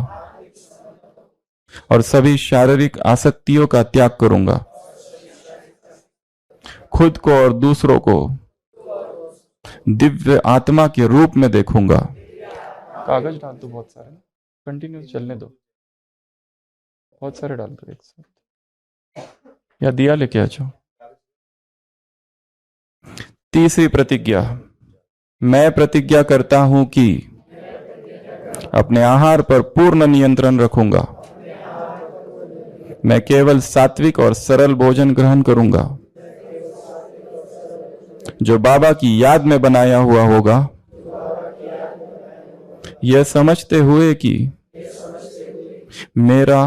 और सभी शारीरिक आसक्तियों का त्याग करूंगा। खुद को और दूसरों को दिव्य आत्मा के रूप में देखूंगा। कागज डाल दो बहुत सारे, कंटिन्यू चलने दो, बहुत सारे डाल दो एक साथ, या दिया लेके आ जाओ। तीसरी प्रतिज्ञा, मैं प्रतिज्ञा करता हूं कि अपने आहार पर पूर्ण नियंत्रण रखूंगा। मैं केवल सात्विक और सरल भोजन ग्रहण करूंगा जो बाबा की याद में बनाया हुआ होगा, यह समझते हुए कि मेरा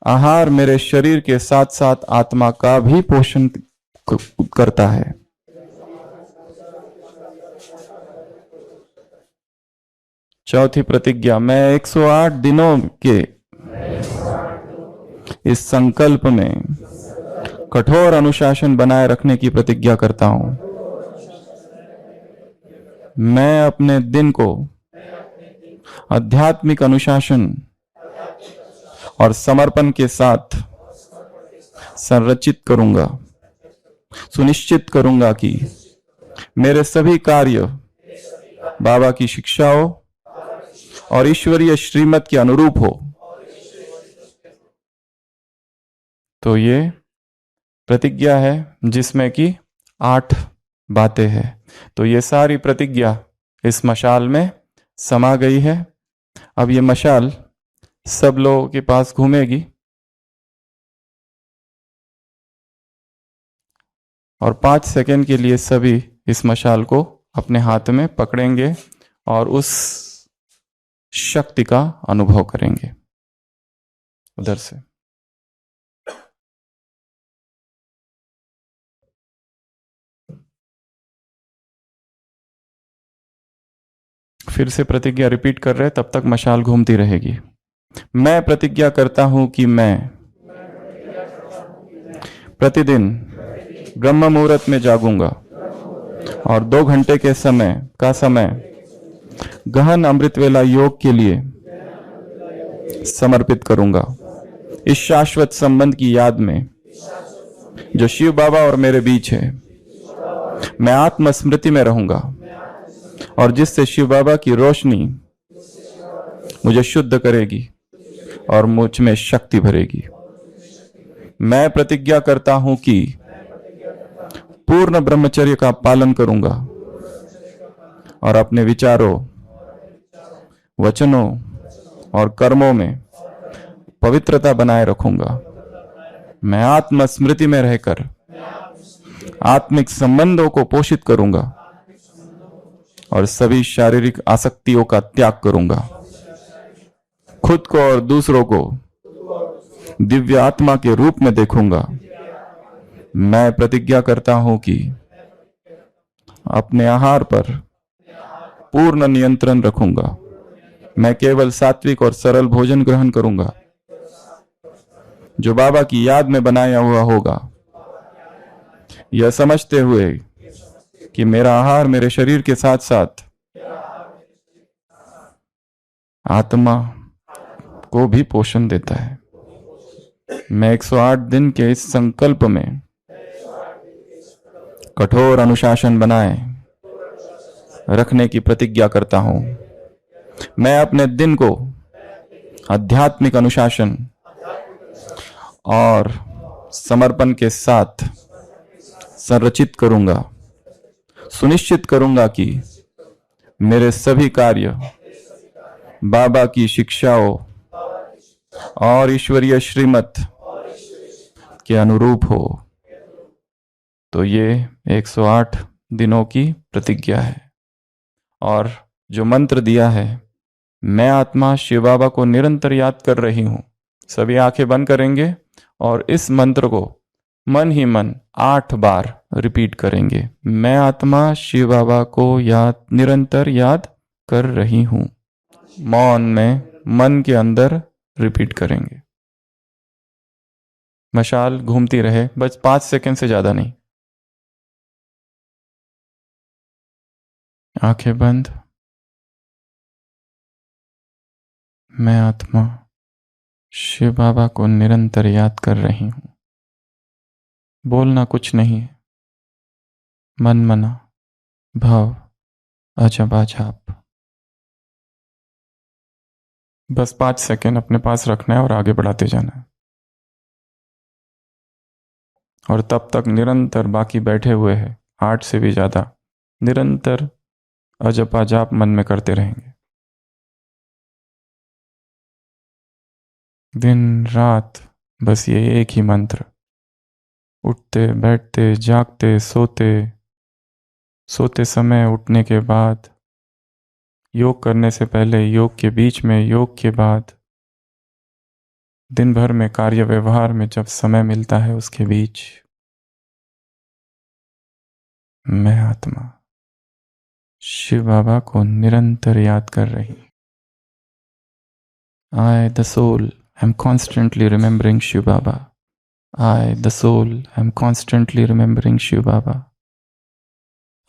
आहार मेरे शरीर के साथ साथ आत्मा का भी पोषण करता है। चौथी प्रतिज्ञा, मैं 108 दिनों के इस संकल्प में कठोर अनुशासन बनाए रखने की प्रतिज्ञा करता हूं। मैं अपने दिन को आध्यात्मिक अनुशासन और समर्पण के साथ संरचित करूंगा। सुनिश्चित करूंगा कि मेरे सभी कार्य बाबा की शिक्षाओं और ईश्वरीय श्रीमत के अनुरूप हो। तो ये प्रतिज्ञा है जिसमें कि 8 बातें हैं। तो ये सारी प्रतिज्ञा इस मशाल में समा गई है। अब ये मशाल सब लोगों के पास घूमेगी और 5 सेकंड के लिए सभी इस मशाल को अपने हाथ में पकड़ेंगे और उस शक्ति का अनुभव करेंगे। उधर से फिर से प्रतिज्ञा रिपीट कर रहे, तब तक मशाल घूमती रहेगी। मैं प्रतिज्ञा करता हूं कि मैं प्रतिदिन ब्रह्म मुहूर्त में जागूंगा और 2 घंटे के समय गहन अमृत वेला योग के लिए समर्पित करूंगा। इस शाश्वत संबंध की याद में जो शिव बाबा और मेरे बीच है, मैं आत्म स्मृति में रहूंगा और जिससे शिव बाबा की रोशनी मुझे शुद्ध करेगी और मुझ में शक्ति भरेगी। मैं प्रतिज्ञा करता हूं कि पूर्ण ब्रह्मचर्य का पालन करूंगा और अपने विचारों, वचनों और कर्मों में पवित्रता बनाए रखूंगा। मैं आत्म स्मृति में रहकर आत्मिक संबंधों को पोषित करूंगा और सभी शारीरिक आसक्तियों का त्याग करूंगा। खुद को और दूसरों को दिव्य आत्मा के रूप में देखूंगा। मैं प्रतिज्ञा करता हूं कि अपने आहार पर पूर्ण नियंत्रण रखूंगा। मैं केवल सात्विक और सरल भोजन ग्रहण करूंगा जो बाबा की याद में बनाया हुआ होगा, यह समझते हुए कि मेरा आहार मेरे शरीर के साथ साथ आत्मा को भी पोषण देता है। मैं 108 दिन के इस संकल्प में कठोर अनुशासन बनाए रखने की प्रतिज्ञा करता हूं। मैं अपने दिन को आध्यात्मिक अनुशासन और समर्पण के साथ संरचित करूंगा। सुनिश्चित करूंगा कि मेरे सभी कार्य बाबा की शिक्षाओं और ईश्वरीय श्रीमत के अनुरूप हो। तो ये 108 दिनों की प्रतिज्ञा है। और जो मंत्र दिया है, मैं आत्मा शिव बाबा को निरंतर याद कर रही हूं। सभी आंखें बंद करेंगे और इस मंत्र को मन ही मन 8 बार रिपीट करेंगे। मैं आत्मा शिव बाबा को निरंतर याद कर रही हूं। मौन में मन के अंदर रिपीट करेंगे। मशाल घूमती रहे, बस 5 सेकंड से ज्यादा नहीं। आंखें बंद। मैं आत्मा शिव बाबा को निरंतर याद कर रही हूं। बोलना कुछ नहीं है, मन मना भाव अजबा जाप। बस 5 सेकंड अपने पास रखना है और आगे बढ़ाते जाना है। और तब तक निरंतर बाकी बैठे हुए हैं 8 से भी ज्यादा निरंतर अजपा जाप मन में करते रहेंगे। दिन रात बस ये एक ही मंत्र, उठते बैठते जागते सोते समय, उठने के बाद, योग करने से पहले, योग के बीच में, योग के बाद, दिन भर में कार्य व्यवहार में जब समय मिलता है उसके बीच, मैं आत्मा शिव बाबा को निरंतर याद कर रही। I, the soul, am constantly remembering Shiv Baba. I, the soul, am constantly remembering Shiv Baba.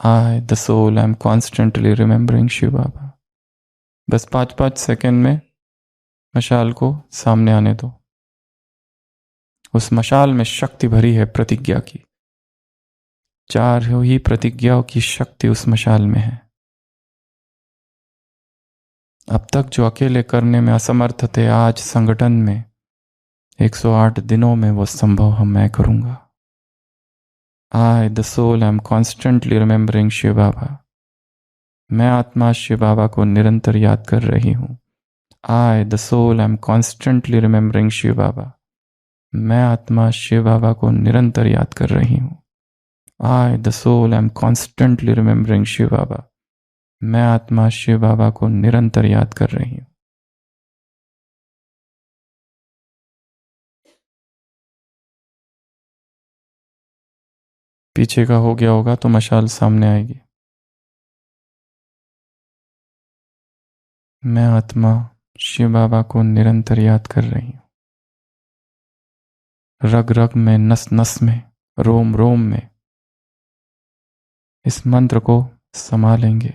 I, the soul, am constantly remembering Shiv Baba. बस 5-5 सेकंड में मशाल को सामने आने दो। उस मशाल में शक्ति भरी है प्रतिज्ञा की। 4 ही प्रतिज्ञाओं की शक्ति उस मशाल में है। अब तक जो अकेले करने में असमर्थ थे, आज संगठन में 108 दिनों में वो संभव मैं करूंगा। I, the soul, am constantly remembering Shiv बाबा। मैं आत्मा शिव बाबा को निरंतर याद कर रही हूँ। I, the soul, am constantly remembering Shiv बाबा। मैं आत्मा शिव बाबा को निरंतर याद कर रही हूँ। I, the soul, am constantly remembering Shiv बाबा। मैं आत्मा शिव बाबा को निरंतर याद कर रही हूँ। पीछे का हो गया होगा तो मशाल सामने आएगी। मैं आत्मा शिव बाबा को निरंतर याद कर रही हूँ। रग रग में, नस नस में, रोम रोम में इस मंत्र को संभालेंगे।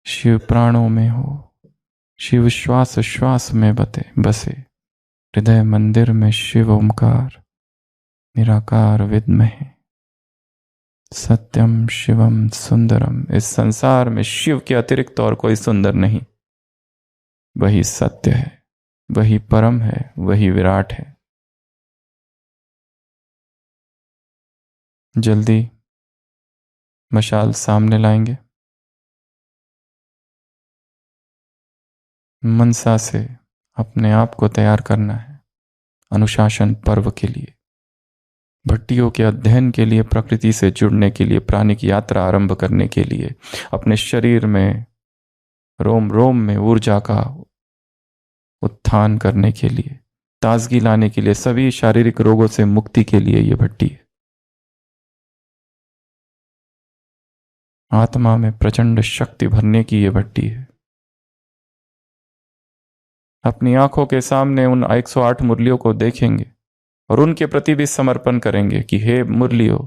शिव प्राणों में हो, शिव श्वास श्वास में बसे, हृदय मंदिर में शिव ओमकार, निराकार विद्महे सत्यम शिवम सुंदरम। इस संसार में शिव के अतिरिक्त और कोई सुंदर नहीं। वही सत्य है, वही परम है, वही विराट है। जल्दी मशाल सामने लाएंगे। मनसा से अपने आप को तैयार करना है अनुशासन पर्व के लिए, भट्टियों के अध्ययन के लिए, प्रकृति से जुड़ने के लिए, प्राणिक यात्रा आरंभ करने के लिए, अपने शरीर में रोम रोम में ऊर्जा का उत्थान करने के लिए, ताजगी लाने के लिए, सभी शारीरिक रोगों से मुक्ति के लिए ये भट्टी है। आत्मा में प्रचंड शक्ति भरने की ये भट्टी है। अपनी आंखों के सामने उन 108 मुरलियों को देखेंगे और उनके प्रति भी समर्पण करेंगे कि हे मुरलियो,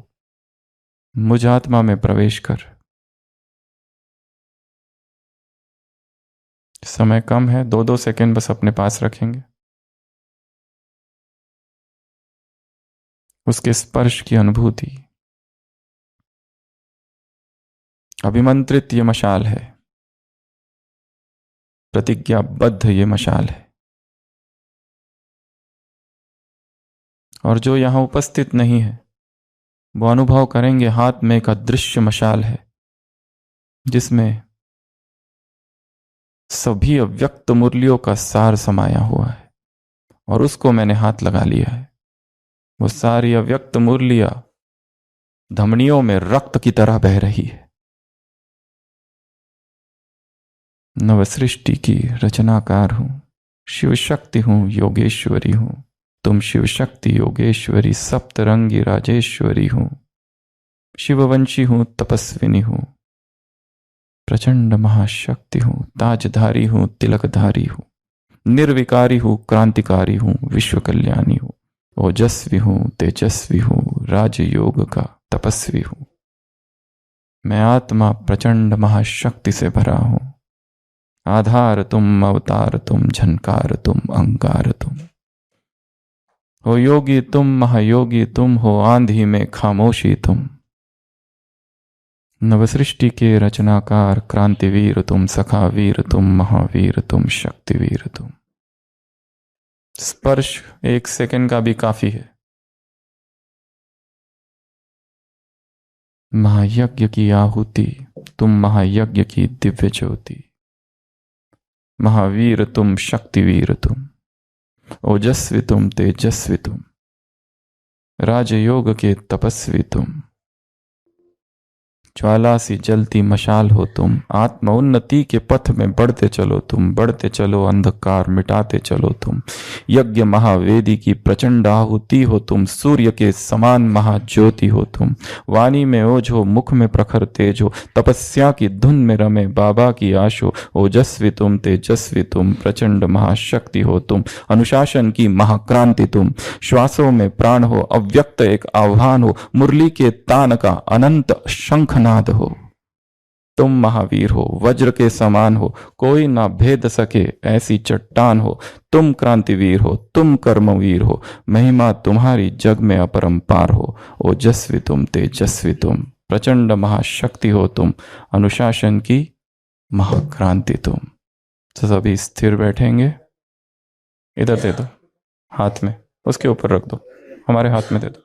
मुझ आत्मा में प्रवेश कर। समय कम है, 2-2 सेकंड बस अपने पास रखेंगे। उसके स्पर्श की अनुभूति। अभिमंत्रित ये मशाल है, प्रतिज्ञाबद्ध ये मशाल है। और जो यहां उपस्थित नहीं है वो अनुभव करेंगे हाथ में एक अदृश्य मशाल है जिसमें सभी अव्यक्त मुरलियों का सार समाया हुआ है और उसको मैंने हाथ लगा लिया है। वो सारी अव्यक्त मुरलियां धमनियों में रक्त की तरह बह रही है। नवसृष्टि की रचनाकार हूं, शिव शक्ति हूं, योगेश्वरी हूं। तुम शिव शक्ति योगेश्वरी सप्तरंगी राजेश्वरी हूं। शिववंशी हूं, तपस्विनी हूं, प्रचंड महाशक्ति हूं, ताजधारी हूं, तिलकधारी हूं, निर्विकारी हूं, क्रांतिकारी हूं, विश्व कल्याणी हूं, ओजस्वी हूं, तेजस्वी हूं, राजयोग का तपस्वी हूं। मैं आत्मा प्रचंड महाशक्ति से भरा हूं। आधार तुम, अवतार तुम, झनकार तुम, अंगार तुम हो। योगी तुम, महायोगी तुम हो, आंधी में खामोशी तुम। नवसृष्टि के रचनाकार, क्रांतिवीर तुम, सखावीर तुम, महावीर तुम, शक्तिवीर तुम। स्पर्श 1 सेकंड का भी काफी है। महायज्ञ की आहुति तुम, महायज्ञ की दिव्य ज्योति। महावीर तुम, शक्तिवीर तुम। ओजस्वी तुम, तेजस्वी तुम, राजयोग के तपस्वी तुम, ज्वाला सी जलती मशाल हो तुम, आत्म उन्नति के पथ में बढ़ते चलो तुम, बढ़ते चलो अंधकार मिटाते चलो तुम, यज्ञ महावेदी की प्रचंड आहुति हो तुम, सूर्य के समान महाज्योति हो तुम, वाणी में ओज हो, मुख में प्रखर तेज हो, तपस्या की धुन में रमे बाबा की आशो, ओजस्वी तुम, तेजस्वी तुम, प्रचंड महाशक्ति हो तुम, अनुशासन की महाक्रांति तुम, श्वासों में प्राण हो, अव्यक्त एक आह्वान हो, मुरली के तान का अनंत शंख नाद हो, तुम महावीर हो, वज्र के समान हो, कोई ना भेद सके ऐसी चट्टान हो, तुम क्रांतिवीर हो, तुम कर्मवीर हो, महिमा तुम्हारी जग में अपरंपार हो, ओजस्वी तुम, तेजस्वी तुम, प्रचंड महाशक्ति हो तुम, अनुशासन की महाक्रांति तुम। तो सभी स्थिर बैठेंगे, इधर दे दो हाथ में, उसके ऊपर रख दो, हमारे हाथ में दे दो।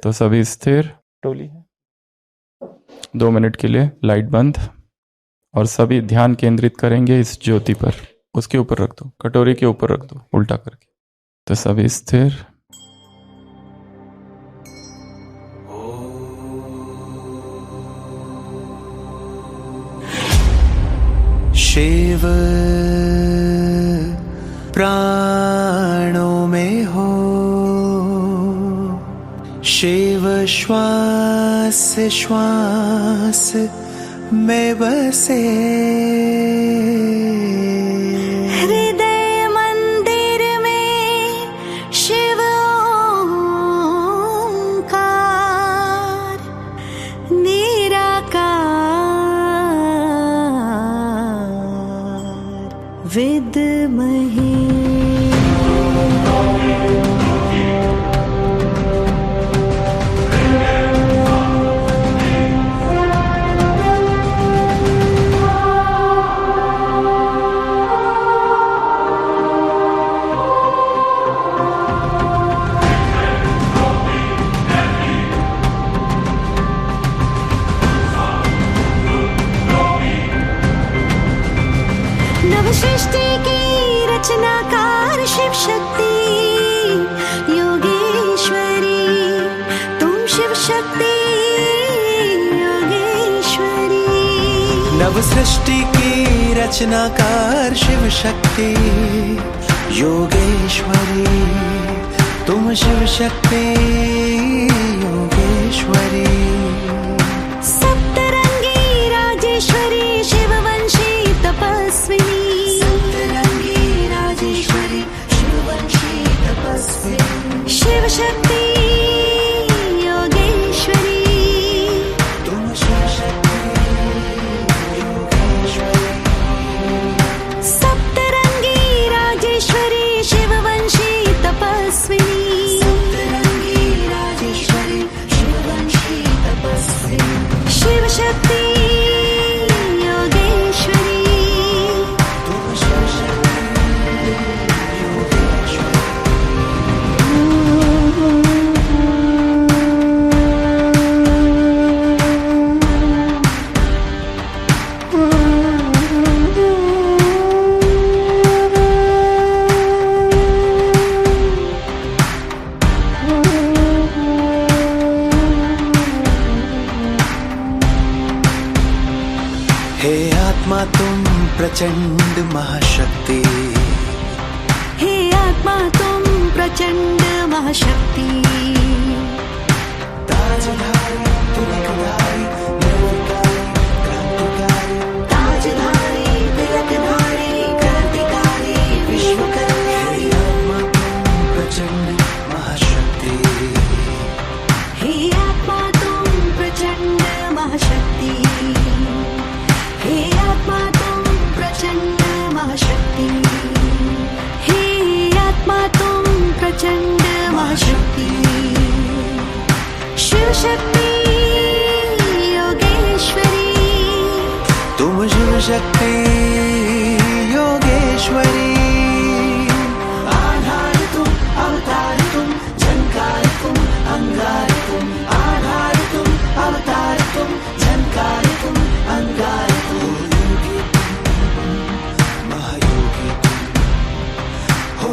तो सभी स्थिर, टोली है 2 मिनट के लिए लाइट बंद, और सभी ध्यान केंद्रित करेंगे इस ज्योति पर, उसके ऊपर रख दो, कटोरी के ऊपर रख दो उल्टा करके। तो सभी स्थिर, शिव प्राणों में हो, शिव श्वास श्वास में बसे, हृदय मंदिर में शिव ओंकार, निराकार विद्महे। नव सृष्टि की रचनाकार शिव शक्ति योगेश्वरी, तुम शिव शक्ति योगेश्वरी। नव सृष्टि की रचनाकार शिव शक्ति योगेश्वरी, तुम शिव शक्ति योगेश्वरी। सप्तरंगी राजेश्वरी शिववंशी तपस्विनी, सप्तरंगी राजेश्वरी शिववंशी तपस्विनी। शिव शक्ति योगेश्वरी, तुम शिव शक्ति योगेश्वरी। सप्तरंगी राजेश्वरी शिववंशी तपस्विनी, सप्तरंगी राजेश्वरी शिववंशी तपस्विनी। शिव शक्ति योगेश्वरी, तुम शिव शक्ति योगेश्वरी। हे आत्मा तुम प्रचंड महाशक्ति, हे आत्मा तुम प्रचंड महाशक्ति। ताजधारी तिलकधारी निर्विकारी क्रांतिकारी, ताजधारी तिलकधारी क्रांतिकारी विश्व कल्याणी। हे आत्मा तुम प्रचंड महाशक्ति, हे आत्मा तुम प्रचंड महाशक्ति, हे आत्मा तुम प्रचंड महाशक्ति, हे आत्मा तुम प्रचंड महाशक्ति। शिव शक्ति योगेश्वरी, तुम शिव शक्ति योगेश्वरी। आधार तुम अवतार तुम, झंकार तुम अंगार तुम, आधार तुम अवतार तुम, झंकार तुम अंगार तुम। योगी तुम महायोगी तुम हो,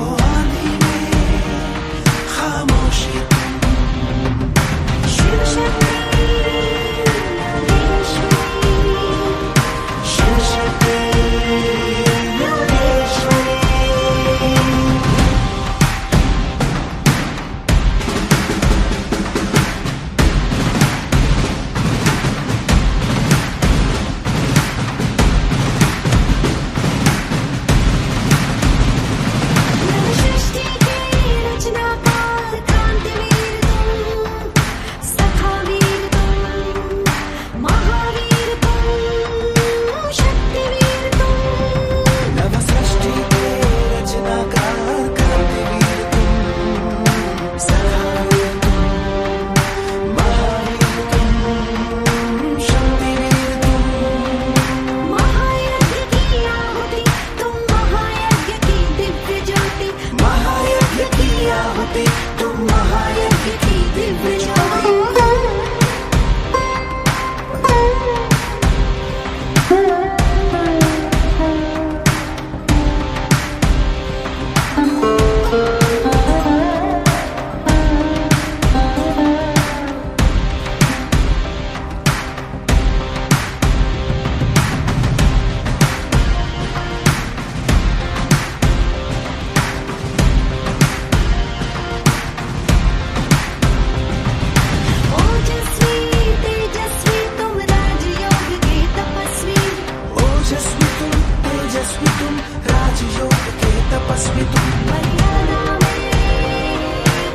राजयोग के तपस्वी तुम, मर्यादा में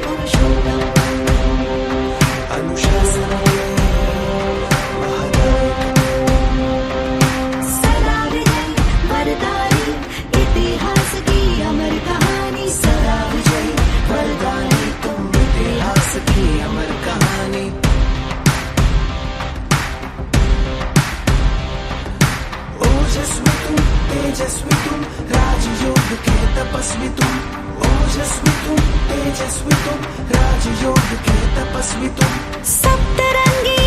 पुरुषोत्तम, अनुशासन के महानायक, सदा विजय वरदानी, इतिहास की अमर कहानी, सदा विजयी वरदानी तुम, इतिहास की अमर कहानी। ओजस्वी तुम, तेजस्वी तुम, राजयोग के तपस्वी तुम, ओजस्वी तुम, तेजस्वी तुम, राजयोग के तपस्वी तुम, सप्तरंगी